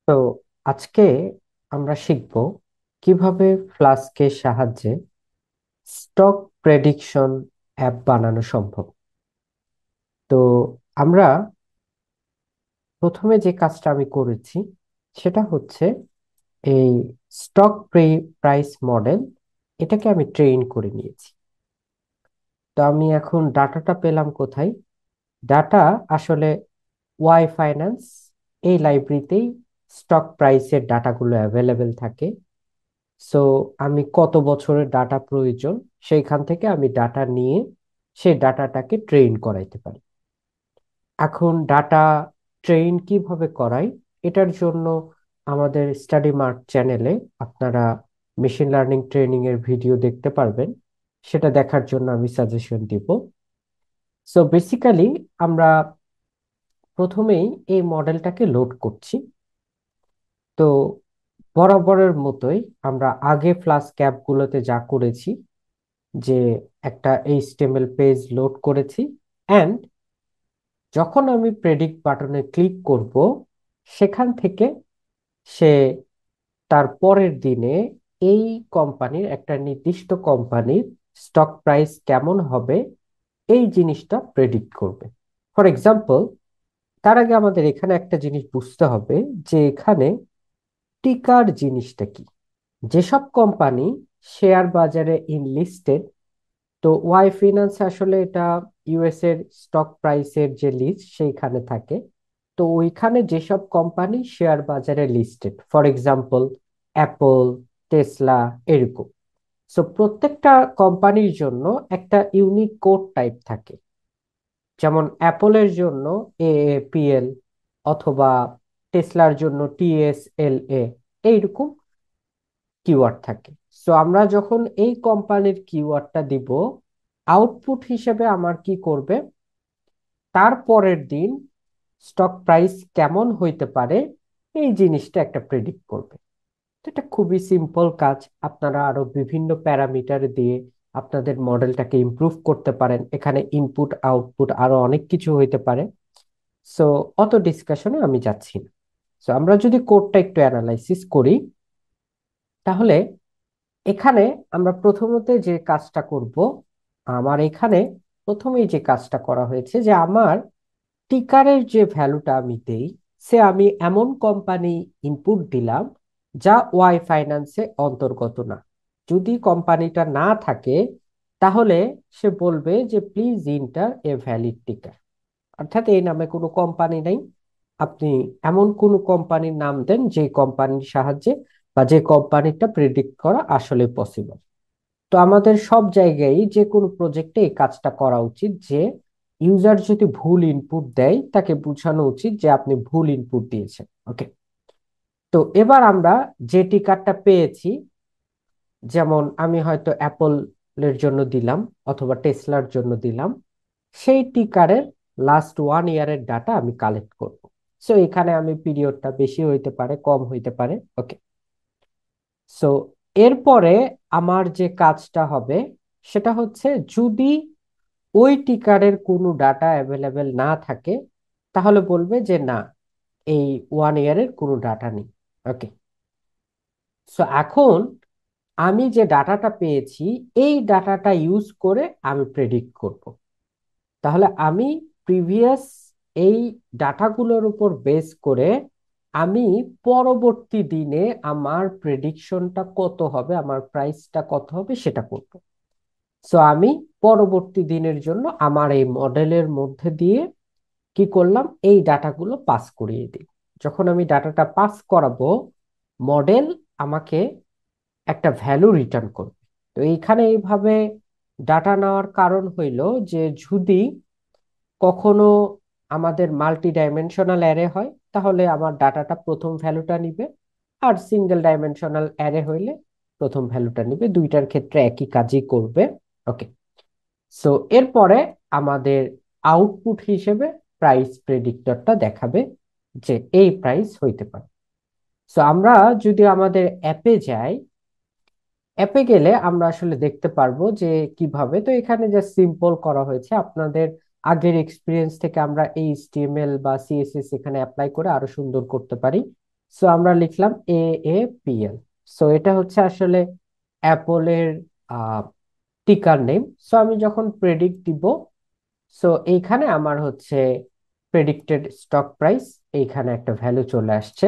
তো আজকে আমরা শিখব কিভাবে ফ্লাস্কের সাহায্যে স্টক প্রেডিকশন অ্যাপ বানানো সম্ভব। তো আমরা প্রথমে যে কাজটা আমি করেছি সেটা হচ্ছে এই স্টক প্রাইস মডেল, এটাকে আমি ট্রেন করে নিয়েছি। তো আমি এখন ডাটাটা পেলাম কোথায়? ডাটা আসলে ওয়াই ফাইন্যান্স এই লাইব্রেরিতেই স্টক প্রাইসের ডাটাগুলো অ্যাভেলেবেল থাকে। সো আমি কত বছরের ডাটা প্রয়োজন সেইখান থেকে আমি ডাটা নিয়ে সেই ডাটাটাকে ট্রেন করাইতে পারি। এখন ডাটা ট্রেন কিভাবে করাই, এটার জন্য আমাদের স্টাডি মার্ট চ্যানেলে আপনারা মেশিন লার্নিং ট্রেনিং এর ভিডিও দেখতে পারবেন। সেটা দেখার জন্য আমি সাজেশন দিব। সো বেসিক্যালি আমরা প্রথমেই এই মডেলটাকে লোড করছি। তো বরাবরের মতোই আমরা আগে ফ্লাশ ক্যাপগুলোতে যা করেছি, যে একটা এইচটিএমএল পেজ লোড করেছি, অ্যান্ড যখন আমি প্রেডিক্ট বাটনে ক্লিক করব সেখান থেকে সে তার পরের দিনে এই কোম্পানির, একটা নির্দিষ্ট কোম্পানির স্টক প্রাইস কেমন হবে এই জিনিসটা প্রেডিক্ট করবে। ফর এক্সাম্পল, তার আগে আমাদের এখানে একটা জিনিস বুঝতে হবে যে এখানে টিকার জিনিসটা কি। যেসব কোম্পানি শেয়ার বাজারে ইনলিস্টেড, তো ওয়াই ফিন্যান্স আসলে এটা ইউএস এর স্টক প্রাইসের যে লিস্ট সেইখানে থাকে। তো ওইখানে যেসব কোম্পানি শেয়ার বাজারে listed, for example Apple, Tesla, এরকম। সো প্রত্যেকটা কোম্পানির জন্য একটা ইউনিক কোড টাইপ থাকে। যেমন অ্যাপলের জন্য এএপিএল, অথবা টেসলার জন্য টিএসএলএ, এইরকম কিওয়ার্ড থাকে। সো আমরা যখন এই কোম্পানির কিওয়ার্ডটা দিব, আউটপুট হিসেবে আমার কি করবে, তার পরের দিন স্টক প্রাইস কেমন হইতে পারে এই জিনিসটা একটা প্রেডিক্ট করবে। তো এটা খুবই সিম্পল কাজ। আপনারা আরো বিভিন্ন প্যারামিটার দিয়ে আপনাদের মডেলটাকে ইমপ্রুভ করতে পারেন। এখানে ইনপুট আউটপুট আরো অনেক কিছু হইতে পারে। সো অত ডিসকাশনে আমি যাচ্ছি না। সো আমরা যদি কোডটা একটু অ্যানালাইসিস করি, তাহলে এখানে আমরা প্রথমত যে কাজটা করব, আমার এখানে প্রথমেই যে কাজটা করা হয়েছে যে আমার টিকারের যে ভ্যালুটা আমি দেই, সে আমি এমন কোম্পানি ইনপুট দিলাম যা ওয়াই ফাইন্যান্সে অন্তর্গত না। যদি কোম্পানিটা না থাকে তাহলে সে বলবে যে প্লিজ ইন্টার এ ভ্যালিড টিকার, অর্থাৎ এই নামে কোনো কোম্পানি নেই। আপনি এমন কোনো কোম্পানির নাম দেন যে কোম্পানির সাহায্যে বা যে কোম্পানিটা প্রেডিক্ট করা আসলে পসিবল। তো আমাদের সব জায়গায় যে কোনো প্রজেক্টে এই কাজটা করা উচিত যে ইউজার যদি ভুল ইনপুট দেয় তাকে বোঝানো উচিত যে আপনি ভুল ইনপুট দিয়েছেন। ওকে। তো এবার আমরা যে টিকারটা পেয়েছি, যেমন আমি হয়তো অ্যাপলের জন্য দিলাম অথবা টেসলার জন্য দিলাম, সেই টিকারের লাস্ট 1 ইয়ারের ডাটা আমি কালেক্ট করব। সো এখানে আমি পিরিয়ডটা বেশি হইতে পারে, কম হইতে পারে। ওকে। সো এরপরে আমার যে কাজটা হবে সেটা হচ্ছে, যদি ওই টিকারের কোনো ডাটা অ্যাভেলেবেল না থাকে তাহলে বলবে যে না, এই 1 ইয়ারের কোনো ডাটা নেই। ওকে। সো এখন আমি যে ডাটাটা পেয়েছি এই ডাটাটা ইউজ করে আমি প্রেডিক্ট করব। তাহলে আমি প্রিভিয়াস এই ডাটাগুলোর উপর বেস করে আমি পরবর্তী দিনে আমার প্রেডিকশনটা কত হবে, আমার প্রাইসটা কত হবে সেটা করব। সো আমি পরবর্তী দিনের জন্য আমার এই মডেলের মধ্যে দিয়ে কি করলাম, এই ডাটাগুলো পাস করিয়ে দিই। যখন আমি ডাটাটা পাস করাবো, মডেল আমাকে একটা ভ্যালু রিটার্ন করবে। তো এইখানে এইভাবে ডাটা নেওয়ার কারণ হইল যে যদি কখনো আমাদের মাল্টি ডাইমেনশনাল অ্যারে হয় তাহলে আমার ডাটাটা প্রথম ভ্যালুটা নিবে, আর সিঙ্গেল ডাইমেনশনাল অ্যারে হইলে প্রথম ভ্যালুটা নিবে। দুইটার ক্ষেত্রে একই কাজই করবে। ওকে। সো এরপরে আমাদের আউটপুট হিসেবে প্রাইস প্রেডিক্টরটা দেখাবে যে এই প্রাইস হইতে পারে। সো আমরা যদি আমাদের অ্যাপে যাই, অ্যাপে গেলে আমরা আসলে দেখতে পারবো যে কিভাবে। তো এখানে জাস্ট সিম্পল করা হয়েছে। আপনাদের আগের এক্সপিরিয়েন্স থেকে আমরা এই এইচটিএমএল বা সিএসএস এখানে অ্যাপ্লাই করে আরো সুন্দর করতে পারি। সো আমরা লিখলাম AAPL। সো এটা হচ্ছে আসলে অ্যাপলের টিকার নেম। সো আমি যখন প্রেডিক্ট দিব, সো এইখানে আমার হচ্ছে প্রেডিক্টেড স্টক প্রাইস, এইখানে একটা ভ্যালু চলে আসছে।